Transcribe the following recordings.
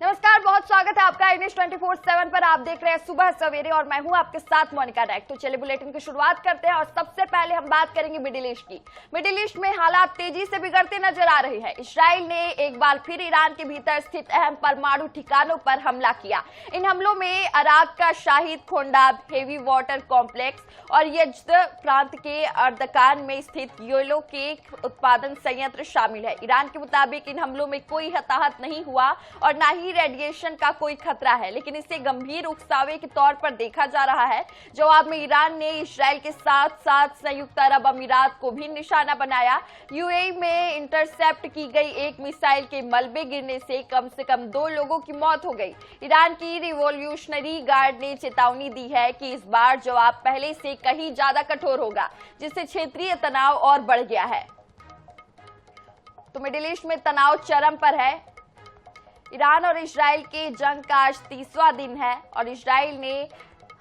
नमस्कार, बहुत स्वागत है आपका इंग्लिश 24/7 पर। आप देख रहे हैं सुबह सवेरे और मैं हूं आपके साथ मोनिका नायक। तो चलिए बुलेटिन की शुरुआत करते हैं और सबसे पहले हम बात करेंगे मिडिल ईस्ट की। मिडिल ईस्ट में हालात तेजी से बिगड़ते नजर आ रहे हैं। इजराइल ने एक बार फिर ईरान के भीतर स्थित अहम परमाणु ठिकानों पर हमला किया। इन हमलों में अराक का शाहिद खोंडाब हेवी वाटर कॉम्प्लेक्स और यज्द प्रांत के अर्दकान में स्थित येलो के उत्पादन संयंत्र शामिल है। ईरान के मुताबिक इन हमलों में कोई हताहत नहीं हुआ और न ही रेडिएशन का कोई खतरा है, लेकिन इसे गंभीर उकसावे के तौर पर देखा जा रहा है। जवाब में ईरान ने इजराइल के साथ साथ संयुक्त अरब अमीरात को भी निशाना बनाया। यूएई में इंटरसेप्ट की गई एक मिसाइल के मलबे गिरने से कम 2 लोगों की मौत हो गई। ईरान की रिवॉल्यूशनरी गार्ड ने चेतावनी दी है कि इस बार जवाब पहले से कहीं ज्यादा कठोर होगा, जिससे क्षेत्रीय तनाव और बढ़ गया है। तो मिडिल ईस्ट में तनाव चरम पर है। ईरान और इजराइल के जंग का आज 30वां दिन है और इजराइल ने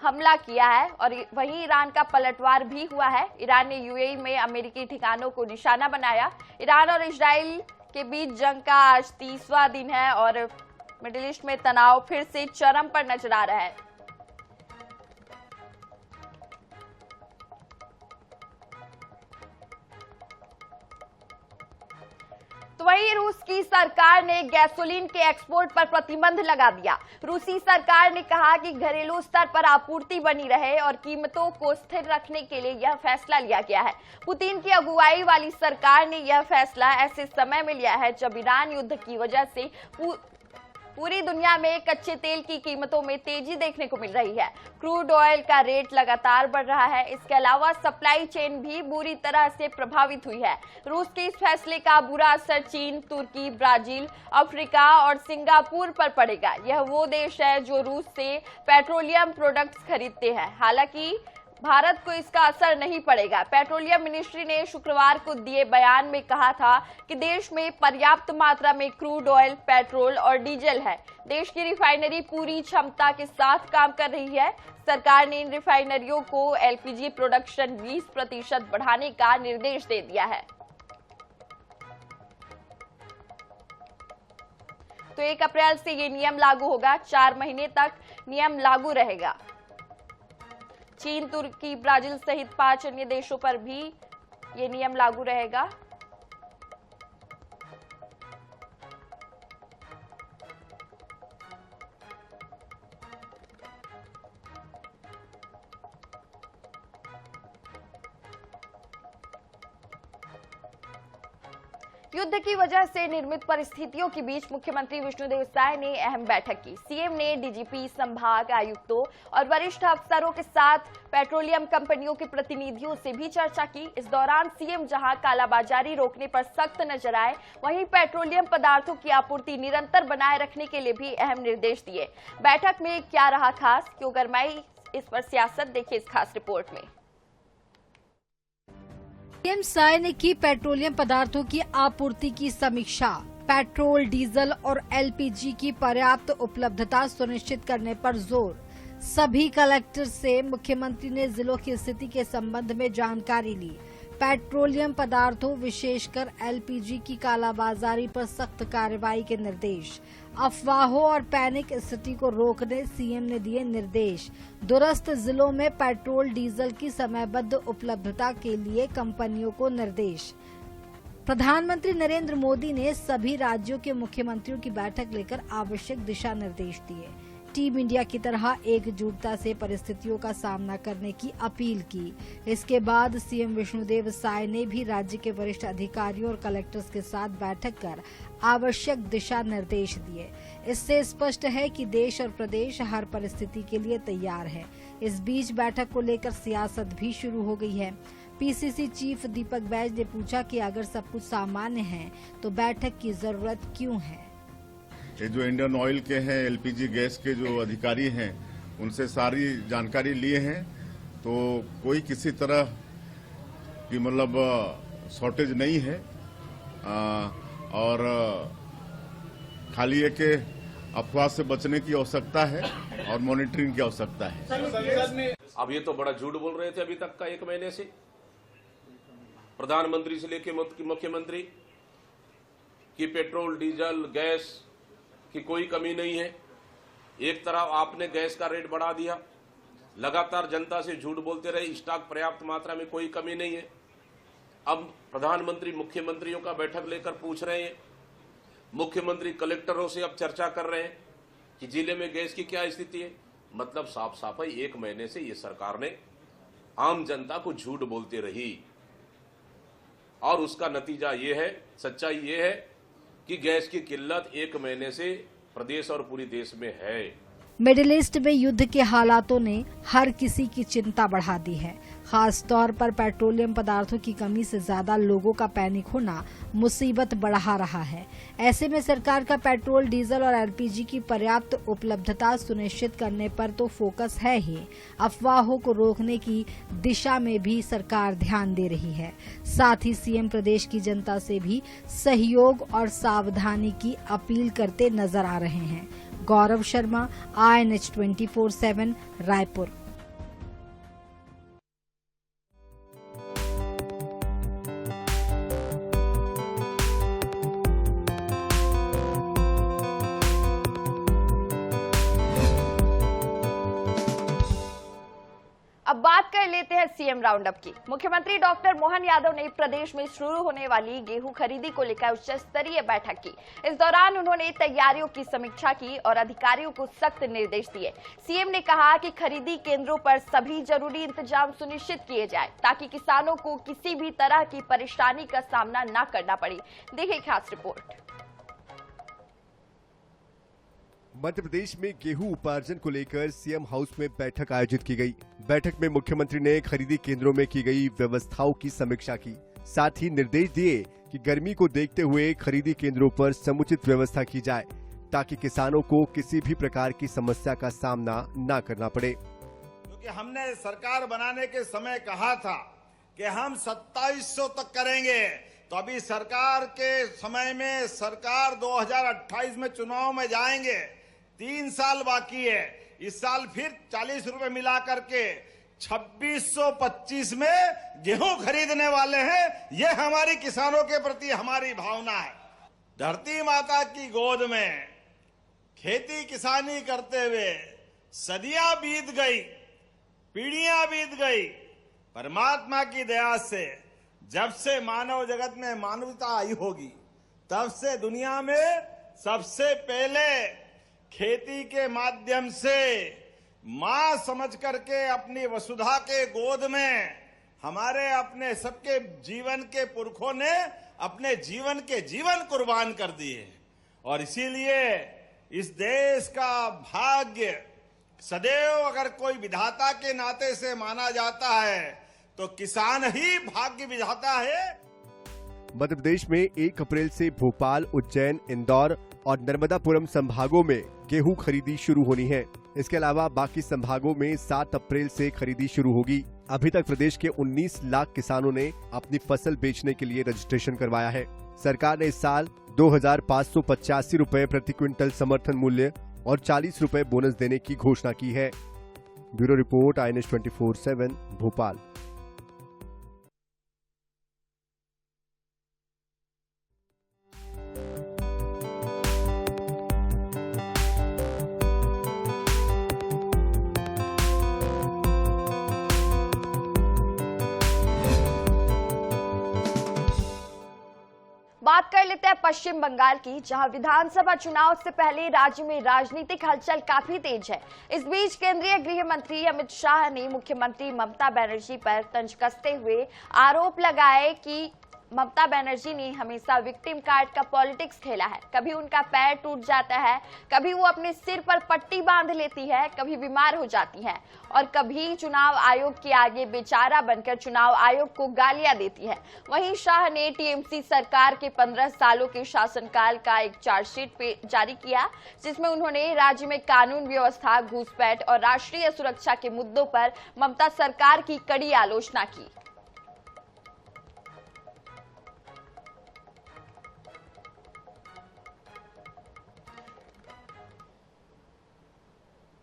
हमला किया है और वहीं ईरान का पलटवार भी हुआ है। ईरान ने यूएई में अमेरिकी ठिकानों को निशाना बनाया। ईरान और इजराइल के बीच जंग का आज 30वां दिन है और मिडिल ईस्ट में तनाव फिर से चरम पर नजर आ रहा है। तो वहीं रूस की सरकार ने गैसोलीन के एक्सपोर्ट पर प्रतिबंध लगा दिया। रूसी सरकार ने कहा कि घरेलू स्तर पर आपूर्ति बनी रहे और कीमतों को स्थिर रखने के लिए यह फैसला लिया गया है। पुतिन की अगुवाई वाली सरकार ने यह फैसला ऐसे समय में लिया है जब ईरान युद्ध की वजह से पूरी दुनिया में कच्चे तेल की कीमतों में तेजी देखने को मिल रही है। क्रूड ऑयल का रेट लगातार बढ़ रहा है। इसके अलावा सप्लाई चेन भी बुरी तरह से प्रभावित हुई है। रूस के इस फैसले का बुरा असर चीन, तुर्की, ब्राजील, अफ्रीका और सिंगापुर पर पड़ेगा। यह वो देश है जो रूस से पेट्रोलियम प्रोडक्ट्स खरीदते हैं। हालांकि भारत को इसका असर नहीं पड़ेगा। पेट्रोलियम मिनिस्ट्री ने शुक्रवार को दिए बयान में कहा था कि देश में पर्याप्त मात्रा में क्रूड ऑयल, पेट्रोल और डीजल है। देश की रिफाइनरी पूरी क्षमता के साथ काम कर रही है। सरकार ने इन रिफाइनरियों को एलपीजी प्रोडक्शन 20% बढ़ाने का निर्देश दे दिया है। तो 1 अप्रैल से ये नियम लागू होगा। 4 महीने तक नियम लागू रहेगा। चीन, तुर्की, ब्राजील सहित 5 अन्य देशों पर भी ये नियम लागू रहेगा। युद्ध की वजह से निर्मित परिस्थितियों के बीच मुख्यमंत्री विष्णुदेव साय ने अहम बैठक की। सीएम ने डीजीपी, संभाग आयुक्तों और वरिष्ठ अफसरों के साथ पेट्रोलियम कंपनियों के प्रतिनिधियों से भी चर्चा की। इस दौरान सीएम जहां कालाबाजारी रोकने पर सख्त नजर आए, वहीं पेट्रोलियम पदार्थों की आपूर्ति निरंतर बनाए रखने के लिए भी अहम निर्देश दिए। बैठक में क्या रहा खास, क्यों गरमाई इस पर सियासत, देखिए इस खास रिपोर्ट में। सीएम साय ने की पेट्रोलियम पदार्थों की आपूर्ति की समीक्षा। पेट्रोल, डीजल और एलपीजी की पर्याप्त उपलब्धता सुनिश्चित करने पर जोर। सभी कलेक्टर से मुख्यमंत्री ने जिलों की स्थिति के संबंध में जानकारी ली। पेट्रोलियम पदार्थों विशेषकर एलपीजी की कालाबाजारी पर सख्त कार्रवाई के निर्देश। अफवाहों और पैनिक स्थिति को रोकने सीएम ने दिए निर्देश। दूरस्थ जिलों में पेट्रोल, डीजल की समयबद्ध उपलब्धता के लिए कंपनियों को निर्देश। प्रधानमंत्री नरेंद्र मोदी ने सभी राज्यों के मुख्यमंत्रियों की बैठक लेकर आवश्यक दिशा निर्देश दिए। टीम इंडिया की तरह एकजुटता से परिस्थितियों का सामना करने की अपील की। इसके बाद सीएम विष्णुदेव साय ने भी राज्य के वरिष्ठ अधिकारियों और कलेक्टर्स के साथ बैठक कर आवश्यक दिशा निर्देश दिए। इससे स्पष्ट है कि देश और प्रदेश हर परिस्थिति के लिए तैयार है। इस बीच बैठक को लेकर सियासत भी शुरू हो गई है। पीसीसी चीफ दीपक बैज ने पूछा कि अगर सब कुछ सामान्य है तो बैठक की जरूरत क्यों है। ये जो इंडियन ऑयल के हैं, एलपीजी गैस के जो अधिकारी हैं, उनसे सारी जानकारी लिए हैं, तो कोई किसी तरह की मतलब शॉर्टेज नहीं है। और खाली है कि अफवाह से बचने की आवश्यकता है और मॉनिटरिंग की आवश्यकता है। अब ये तो बड़ा झूठ बोल रहे थे अभी तक का 1 महीने से, प्रधानमंत्री से लेकर मुख्यमंत्री कि पेट्रोल, डीजल, गैस कि कोई कमी नहीं है। एक तरफ आपने गैस का रेट बढ़ा दिया, लगातार जनता से झूठ बोलते रहे, स्टॉक पर्याप्त मात्रा में, कोई कमी नहीं है। अब प्रधानमंत्री मुख्यमंत्रियों का बैठक लेकर पूछ रहे हैं, मुख्यमंत्री कलेक्टरों से अब चर्चा कर रहे हैं कि जिले में गैस की क्या स्थिति है। मतलब साफ साफाई 1 महीने से ये सरकार ने आम जनता को झूठ बोलती रही और उसका नतीजा ये है, सच्चाई ये है कि गैस की किल्लत 1 महीने से प्रदेश और पूरी देश में है। मिडिल ईस्ट में युद्ध के हालातों ने हर किसी की चिंता बढ़ा दी है। खास तौर पर पेट्रोलियम पदार्थों की कमी से ज्यादा लोगों का पैनिक होना मुसीबत बढ़ा रहा है। ऐसे में सरकार का पेट्रोल, डीजल और एलपीजी की पर्याप्त उपलब्धता सुनिश्चित करने पर तो फोकस है ही, अफवाहों को रोकने की दिशा में भी सरकार ध्यान दे रही है। साथ ही सीएम प्रदेश की जनता से भी सहयोग और सावधानी की अपील करते नजर आ रहे हैं। गौरव शर्मा, INH 24/7, रायपुर। अब बात कर लेते हैं सीएम राउंड अप की। मुख्यमंत्री डॉक्टर मोहन यादव ने प्रदेश में शुरू होने वाली गेहूं खरीदी को लेकर उच्च स्तरीय बैठक की। इस दौरान उन्होंने तैयारियों की समीक्षा की और अधिकारियों को सख्त निर्देश दिए। सीएम ने कहा कि खरीदी केंद्रों पर सभी जरूरी इंतजाम सुनिश्चित किए जाए ताकि किसानों को किसी भी तरह की परेशानी का सामना न करना पड़े। देखिए खास रिपोर्ट। मध्य प्रदेश में गेहूं उपार्जन को लेकर सीएम हाउस में बैठक आयोजित की गई। बैठक में मुख्यमंत्री ने खरीदी केंद्रों में की गई व्यवस्थाओं की समीक्षा की। साथ ही निर्देश दिए कि गर्मी को देखते हुए खरीदी केंद्रों पर समुचित व्यवस्था की जाए ताकि किसानों को किसी भी प्रकार की समस्या का सामना न करना पड़े। क्योंकि हमने सरकार बनाने के समय कहा था कि हम 2700 तक करेंगे, तो अभी सरकार के समय में सरकार 2028 में चुनाव में जाएंगे, 3 साल बाकी है। इस साल फिर 40 रुपए मिला करके 2625 में गेहूं खरीदने वाले हैं। ये हमारी किसानों के प्रति हमारी भावना है। धरती माता की गोद में खेती किसानी करते हुए सदियां बीत गई, पीढ़ियां बीत गई। परमात्मा की दया से जब से मानव जगत में मानवता आई होगी, तब से दुनिया में सबसे पहले खेती के माध्यम से मां समझ करके अपनी वसुधा के गोद में हमारे अपने सबके जीवन के पुरखों ने अपने जीवन के जीवन कुर्बान कर दिए। और इसीलिए इस देश का भाग्य सदैव अगर कोई विधाता के नाते से माना जाता है तो किसान ही भाग्य विधाता है। मध्य प्रदेश में 1 अप्रैल से भोपाल, उज्जैन, इंदौर और नर्मदापुरम संभागों में गेहूं खरीदी शुरू होनी है। इसके अलावा बाकी संभागों में 7 अप्रैल से खरीदी शुरू होगी। अभी तक प्रदेश के 19 लाख किसानों ने अपनी फसल बेचने के लिए रजिस्ट्रेशन करवाया है। सरकार ने इस साल 2585 रुपए प्रति क्विंटल समर्थन मूल्य और 40 रुपए बोनस देने की घोषणा की है। Bureau report, INH 24/7, Bhopal. बात कर लेते हैं पश्चिम बंगाल की, जहां विधानसभा चुनाव से पहले राज्य में राजनीतिक हलचल काफी तेज है। इस बीच केंद्रीय गृह मंत्री अमित शाह ने मुख्यमंत्री ममता बनर्जी पर तंज कसते हुए आरोप लगाए कि ममता बनर्जी ने हमेशा विक्टिम कार्ड का पॉलिटिक्स खेला है। कभी उनका पैर टूट जाता है, कभी वो अपने सिर पर पट्टी बांध लेती है, कभी बीमार हो जाती है और कभी चुनाव आयोग के आगे बेचारा बनकर चुनाव आयोग को गालियां देती है। वहीं शाह ने टीएमसी सरकार के 15 सालों के शासनकाल का एक चार्जशीट जारी किया, जिसमें उन्होंने राज्य में कानून व्यवस्था, घुसपैठ और राष्ट्रीय सुरक्षा के मुद्दों पर ममता सरकार की कड़ी आलोचना की।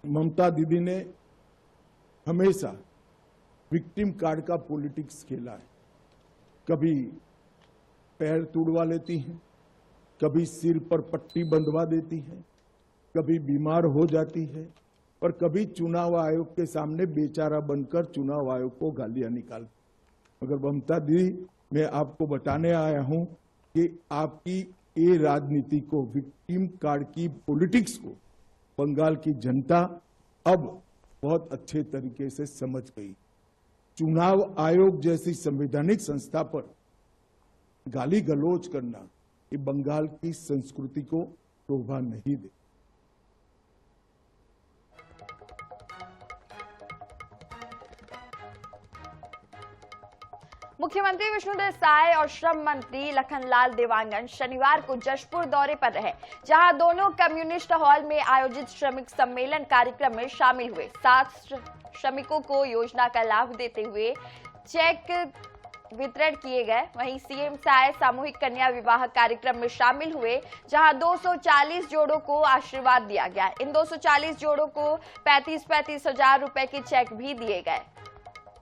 ममता दीदी ने हमेशा विक्टिम कार्ड का पॉलिटिक्स खेला है। कभी पैर तुड़वा लेती हैं, कभी सिर पर पट्टी बंधवा देती हैं, कभी बीमार हो जाती है और कभी चुनाव आयोग के सामने बेचारा बनकर चुनाव आयोग को गालियां निकालती। मगर ममता दीदी, मैं आपको बताने आया हूं कि आपकी ये राजनीति को, विक्टिम कार्ड की पॉलिटिक्स को बंगाल की जनता अब बहुत अच्छे तरीके से समझ गई। चुनाव आयोग जैसी संवैधानिक संस्था पर गाली गलौज करना ये बंगाल की संस्कृति को शोभा नहीं दे। मुख्यमंत्री विष्णुदेव साय और श्रम मंत्री लखनलाल देवांगन शनिवार को जशपुर दौरे पर रहे, जहां दोनों कम्युनिस्ट हॉल में आयोजित श्रमिक सम्मेलन कार्यक्रम में शामिल हुए। 7 श्रमिकों को योजना का लाभ देते हुए चेक वितरण किए गए। वहीं सीएम साय सामूहिक कन्या विवाह कार्यक्रम में शामिल हुए, जहां 240 जोड़ों को आशीर्वाद दिया गया। इन 240 जोड़ों को 35-35 हजार रुपए के चेक भी दिए गए।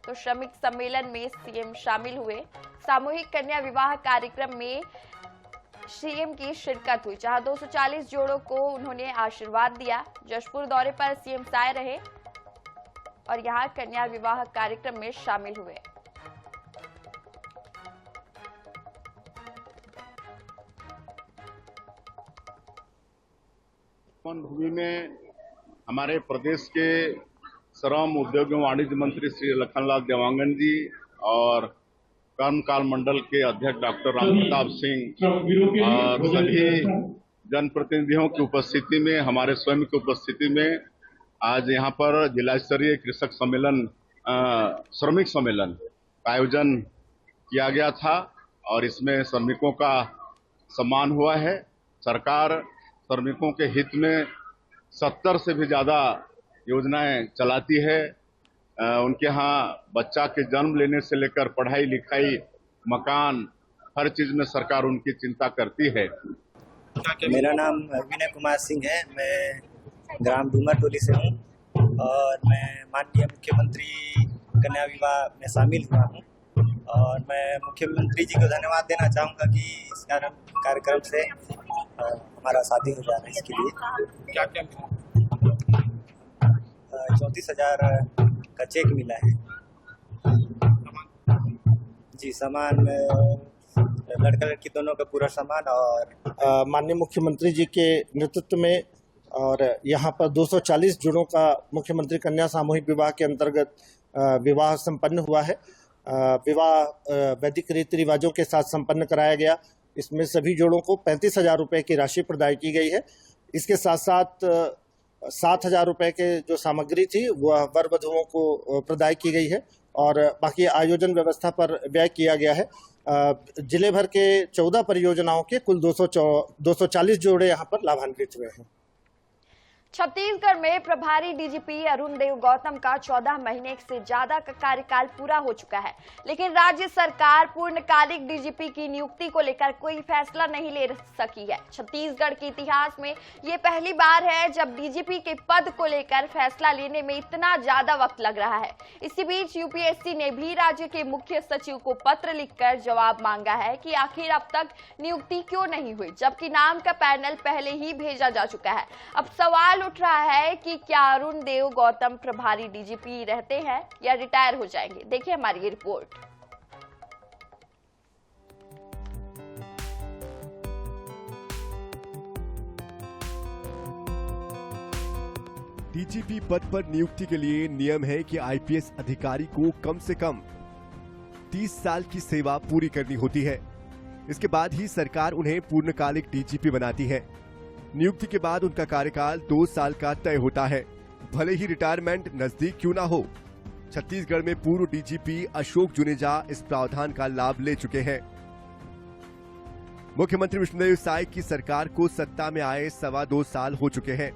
तो श्रमिक सम्मेलन में सीएम शामिल हुए। सामूहिक कन्या विवाह कार्यक्रम में सीएम की शिरकत हुई, जहां 240 जोड़ों को उन्होंने आशीर्वाद दिया। जशपुर दौरे पर सीएम साय रहे और यहां कन्या विवाह कार्यक्रम में शामिल हुए। भूमि में हमारे प्रदेश के श्रम, उद्योग एवं वाणिज्य मंत्री श्री लखनलाल देवांगन जी और कर्मकाल मंडल के अध्यक्ष डॉक्टर रामप्रताप सिंह और सभी जनप्रतिनिधियों की उपस्थिति में, हमारे स्वयं की उपस्थिति में आज यहाँ पर जिला स्तरीय कृषक सम्मेलन, श्रमिक सम्मेलन का आयोजन किया गया था और इसमें श्रमिकों का सम्मान हुआ है। सरकार श्रमिकों के हित में 70 से भी ज्यादा योजनाएं चलाती है। उनके यहाँ बच्चा के जन्म लेने से लेकर पढ़ाई लिखाई, मकान, हर चीज में सरकार उनकी चिंता करती है। मेरा नाम विनय कुमार सिंह है। मैं ग्राम डूंगर टोली से हूँ और मैं माननीय मुख्यमंत्री कन्या विवाह में शामिल हुआ हूँ और मैं मुख्यमंत्री जी को धन्यवाद देना चाहूँगा कि इस कार्यक्रम से हमारा शादी हो जा रहा है। इसके लिए क्या 34,000 का चेक मिला है जी। सामान लड़का लड़की दोनों का पूरा सामान और माननीय मुख्यमंत्री जी के नेतृत्व में और यहाँ पर 240 जोड़ों का मुख्यमंत्री कन्या सामूहिक विवाह के अंतर्गत विवाह संपन्न हुआ है। विवाह वैदिक रीति रिवाजों के साथ संपन्न कराया गया। इसमें सभी जोड़ों को 35,000 रुपये की राशि प्रदान की गई है। इसके साथ साथ 7,000 रुपये के जो सामग्री थी वह वर वधुओं को प्रदान की गई है और बाकी आयोजन व्यवस्था पर व्यय किया गया है। जिले भर के 14 परियोजनाओं के कुल 240 जोड़े यहाँ पर लाभान्वित हुए हैं। छत्तीसगढ़ में प्रभारी डीजीपी अरुण देव गौतम का 14 महीने से ज्यादा का कार्यकाल पूरा हो चुका है, लेकिन राज्य सरकार पूर्णकालिक डीजीपी की नियुक्ति को लेकर कोई फैसला नहीं ले सकी है। छत्तीसगढ़ के इतिहास में ये पहली बार है जब डीजीपी के पद को लेकर फैसला लेने में इतना ज्यादा वक्त लग रहा है। इसी बीच यूपीएससी ने भी राज्य के मुख्य सचिव को पत्र लिखकर जवाब मांगा है कि आखिर अब तक नियुक्ति क्यों नहीं हुई, जबकि नाम का पैनल पहले ही भेजा जा चुका है। अब सवाल उठ रहा है कि क्या अरुण देव गौतम प्रभारी डीजीपी रहते हैं या रिटायर हो जाएंगे। देखिए हमारी ये रिपोर्ट। डीजीपी पद पर नियुक्ति के लिए नियम है कि आईपीएस अधिकारी को कम से कम 30 साल की सेवा पूरी करनी होती है। इसके बाद ही सरकार उन्हें पूर्णकालिक डीजीपी बनाती है। नियुक्ति के बाद उनका कार्यकाल 2 साल का तय होता है, भले ही रिटायरमेंट नजदीक क्यों ना हो। छत्तीसगढ़ में पूर्व डीजीपी अशोक जुनेजा इस प्रावधान का लाभ ले चुके हैं। मुख्यमंत्री विष्णुदेव साय की सरकार को सत्ता में आए 2.25 साल हो चुके हैं।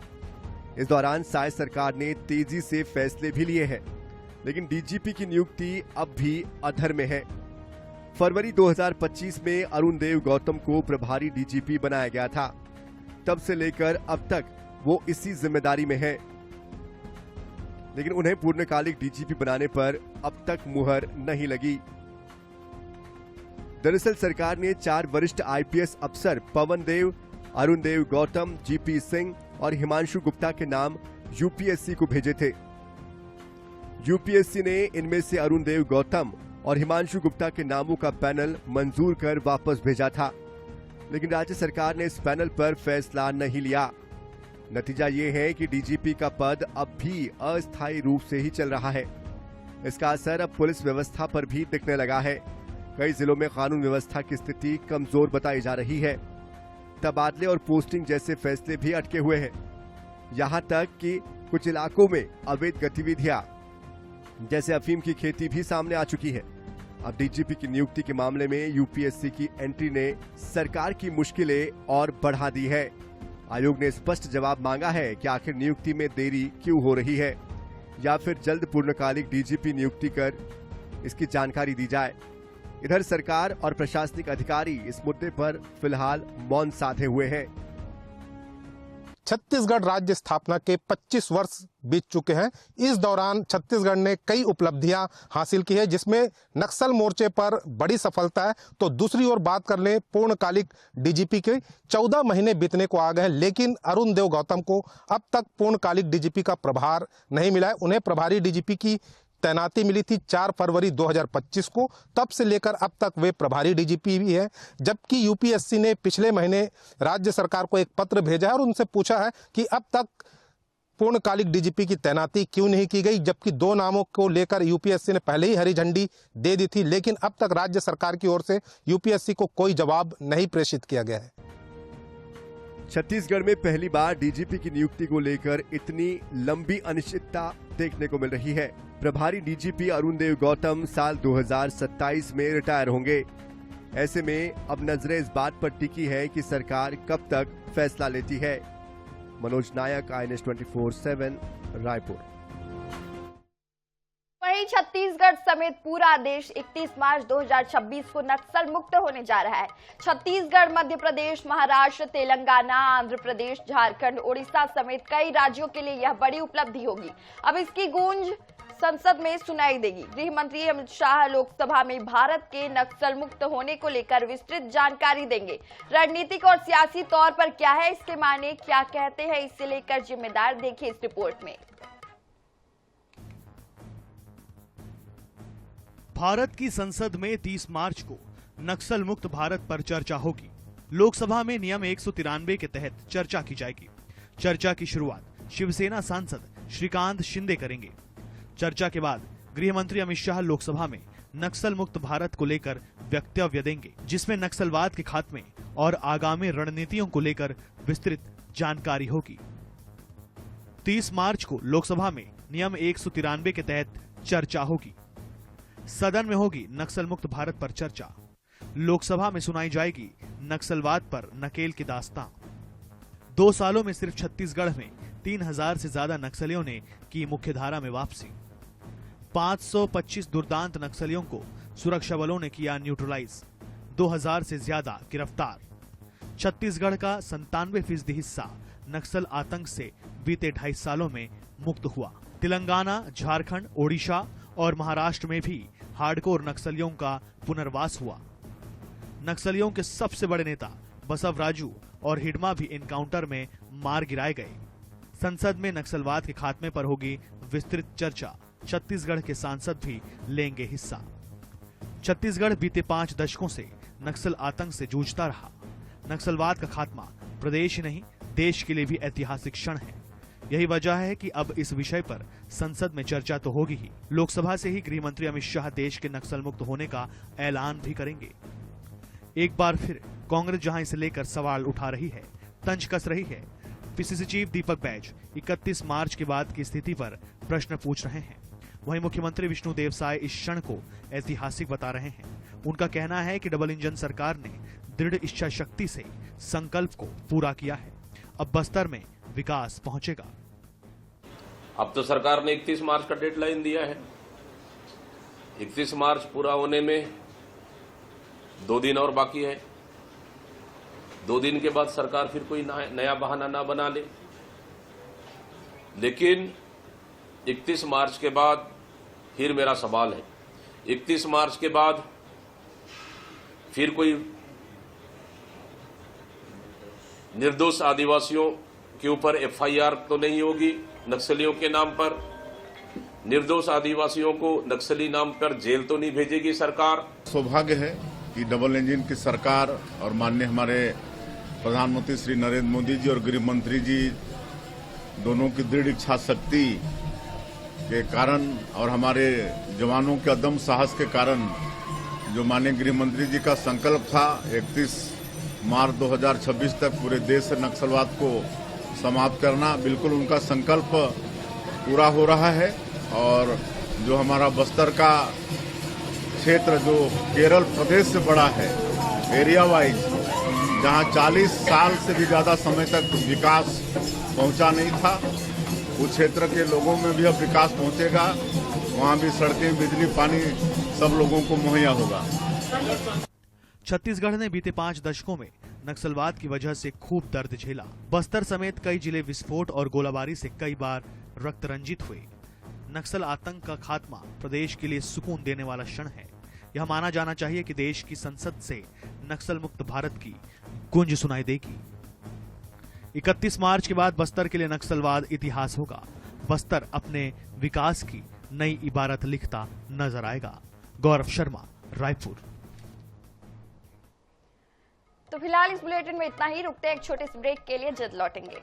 इस दौरान साय सरकार ने तेजी से फैसले भी लिए हैं, लेकिन डीजीपी की नियुक्ति अब भी अधर में है। फरवरी 2025 में अरुण देव गौतम को प्रभारी डीजीपी बनाया गया था। तब से लेकर अब तक वो इसी जिम्मेदारी में है, लेकिन उन्हें पूर्णकालिक डीजीपी बनाने पर अब तक मुहर नहीं लगी। दरअसल सरकार ने 4 वरिष्ठ आईपीएस अफसर पवन देव, अरुण देव गौतम, जीपी सिंह और हिमांशु गुप्ता के नाम यूपीएससी को भेजे थे। यूपीएससी ने इनमें से अरुण देव गौतम और हिमांशु गुप्ता के नामों का पैनल मंजूर कर वापस भेजा था, लेकिन राज्य सरकार ने इस पैनल पर फैसला नहीं लिया। नतीजा ये है कि डीजीपी का पद अब भी अस्थायी रूप से ही चल रहा है। इसका असर अब पुलिस व्यवस्था पर भी दिखने लगा है। कई जिलों में कानून व्यवस्था की स्थिति कमजोर बताई जा रही है। तबादले और पोस्टिंग जैसे फैसले भी अटके हुए हैं। यहां तक कि कुछ इलाकों में अवैध गतिविधियां जैसे अफीम की खेती भी सामने आ चुकी है। अब डीजीपी की नियुक्ति के मामले में यूपीएससी की एंट्री ने सरकार की मुश्किलें और बढ़ा दी है। आयोग ने स्पष्ट जवाब मांगा है कि आखिर नियुक्ति में देरी क्यों हो रही है, या फिर जल्द पूर्णकालिक डीजीपी नियुक्ति कर इसकी जानकारी दी जाए। इधर सरकार और प्रशासनिक अधिकारी इस मुद्दे पर फिलहाल मौन साधे हुए हैं। छत्तीसगढ़ राज्य स्थापना के 25 वर्ष बीत चुके हैं। इस दौरान छत्तीसगढ़ ने कई उपलब्धियां हासिल की है, जिसमें नक्सल मोर्चे पर बड़ी सफलता है। तो दूसरी ओर बात कर लें पूर्णकालिक डीजीपी के, 14 महीने बीतने को आ गए हैं, लेकिन अरुण देव गौतम को अब तक पूर्णकालिक डीजीपी का प्रभार नहीं मिला है। उन्हें प्रभारी डीजीपी की तैनाती मिली थी 4 फरवरी 2025 को। तब से लेकर अब तक वे प्रभारी डीजीपी भी हैं। जबकि यूपीएससी ने पिछले महीने राज्य सरकार को एक पत्र भेजा है और उनसे पूछा है कि अब तक पूर्णकालिक डीजीपी की तैनाती क्यों नहीं की गई, जबकि 2 नामों को लेकर यूपीएससी ने पहले ही हरी झंडी दे दी थी, लेकिन अब तक राज्य सरकार की ओर से यूपीएससी को कोई जवाब नहीं प्रेषित किया गया है। छत्तीसगढ़ में पहली बार डीजीपी की नियुक्ति को लेकर इतनी लंबी अनिश्चितता देखने को मिल रही है। प्रभारी डीजीपी अरुण देव गौतम साल 2027 में रिटायर होंगे। ऐसे में अब नजरें इस बात पर टिकी है कि सरकार कब तक फैसला लेती है। मनोज नायक, INS 24/7, रायपुर। वहीं छत्तीसगढ़ समेत पूरा देश 31 मार्च 2026 को नक्सल मुक्त होने जा रहा है। छत्तीसगढ़, मध्य प्रदेश, महाराष्ट्र, तेलंगाना, आंध्र प्रदेश, झारखंड, ओडिशा समेत कई राज्यों के लिए यह बड़ी उपलब्धि होगी। अब इसकी गूंज संसद में सुनाई देगी। गृह मंत्री अमित शाह लोकसभा में भारत के नक्सल मुक्त होने को लेकर विस्तृत जानकारी देंगे। रणनीतिक और सियासी तौर पर क्या है इसके मायने, क्या कहते हैं इससे लेकर जिम्मेदार, देखिए इस रिपोर्ट में। भारत की संसद में 30 मार्च को नक्सल मुक्त भारत पर चर्चा होगी। लोकसभा में नियम 193 के तहत चर्चा की जाएगी। चर्चा की शुरुआत शिवसेना सांसद श्रीकांत शिंदे करेंगे। चर्चा के बाद गृह मंत्री अमित शाह लोकसभा में नक्सल मुक्त भारत को लेकर वक्तव्य देंगे, जिसमें नक्सलवाद के खात्मे और आगामी रणनीतियों को लेकर विस्तृत जानकारी होगी। 30 मार्च को लोकसभा में नियम 193 के तहत चर्चा होगी। सदन में होगी नक्सल मुक्त भारत पर चर्चा। लोकसभा में सुनाई जाएगी नक्सलवाद पर नकेल की दास्तां। 2 सालों में सिर्फ छत्तीसगढ़ में 3000 से ज्यादा नक्सलियों ने की मुख्यधारा में वापसी। 525 दुर्दांत नक्सलियों को सुरक्षा बलों ने किया न्यूट्रलाइज। 2000 से ज्यादा गिरफ्तार। छत्तीसगढ़ का 97% हिस्सा नक्सल आतंक से बीते 2.5 सालों में मुक्त हुआ। तेलंगाना, झारखंड, ओडिशा और महाराष्ट्र में भी हार्डकोर नक्सलियों का पुनर्वास हुआ। नक्सलियों के सबसे बड़े नेता बसव राजू और हिडमा भी एनकाउंटर में मार गिराए गए। संसद में नक्सलवाद के खात्मे पर होगी विस्तृत चर्चा। छत्तीसगढ़ के सांसद भी लेंगे हिस्सा। छत्तीसगढ़ बीते 5 दशकों से नक्सल आतंक से जूझता रहा। नक्सलवाद का खात्मा प्रदेश ही नहीं देश के लिए भी ऐतिहासिक क्षण है। यही वजह है कि अब इस विषय पर संसद में चर्चा तो होगी ही। लोकसभा से ही गृह मंत्री अमित शाह देश के नक्सल मुक्त होने का ऐलान भी करेंगे। एक बार फिर कांग्रेस जहां इसे लेकर सवाल उठा रही है, तंज कस रही है, पीसीसी चीफ दीपक बैज 31 मार्च के बाद की स्थिति पर प्रश्न पूछ रहे हैं। वहीं मुख्यमंत्री विष्णुदेव साय इस क्षण को ऐतिहासिक बता रहे हैं। उनका कहना है कि डबल इंजन सरकार ने दृढ़ इच्छा शक्ति से संकल्प को पूरा किया है। अब बस्तर में विकास पहुंचेगा। अब तो सरकार ने 31 मार्च का डेडलाइन दिया है। 31 मार्च पूरा होने में 2 दिन और बाकी है। 2 दिन के बाद सरकार फिर कोई नया बहाना ना बना ले। लेकिन 31 मार्च के बाद फिर मेरा सवाल है, 31 मार्च के बाद फिर कोई निर्दोष आदिवासियों के ऊपर FIR तो नहीं होगी नक्सलियों के नाम पर, निर्दोष आदिवासियों को नक्सली नाम पर जेल तो नहीं भेजेगी सरकार। सौभाग्य है कि डबल इंजन की सरकार और माननीय हमारे प्रधानमंत्री श्री नरेंद्र मोदी जी और गृह मंत्री जी दोनों की दृढ़ इच्छा शक्ति के कारण और हमारे जवानों के अदम्य साहस के कारण जो माननीय गृह मंत्री जी का संकल्प था 31 मार्च 2026 तक पूरे देश से नक्सलवाद को समाप्त करना, बिल्कुल उनका संकल्प पूरा हो रहा है। और जो हमारा बस्तर का क्षेत्र जो केरल प्रदेश से बड़ा है एरिया वाइज, जहां 40 साल से भी ज्यादा समय तक विकास पहुंचा नहीं था, उस क्षेत्र के लोगों में भी अब विकास पहुंचेगा। वहां भी सड़कें, बिजली, पानी सब लोगों को मुहैया होगा। छत्तीसगढ़ ने बीते 5 दशकों में नक्सलवाद की वजह से खूब दर्द झेला। बस्तर समेत कई जिले विस्फोट और गोलाबारी से कई बार रक्त रंजित हुए। नक्सल आतंक का खात्मा प्रदेश के लिए सुकून देने वाला क्षण है। यह माना जाना चाहिए कि देश की संसद से नक्सल मुक्त भारत की गूंज सुनाई देगी। 31 मार्च के बाद बस्तर के लिए नक्सलवाद इतिहास होगा। बस्तर अपने विकास की नई इबारत लिखता नजर आएगा। गौरव शर्मा, रायपुर। तो फिलहाल इस बुलेटिन में इतना ही। रुकते हैं एक छोटे से ब्रेक के लिए, जल्द लौटेंगे।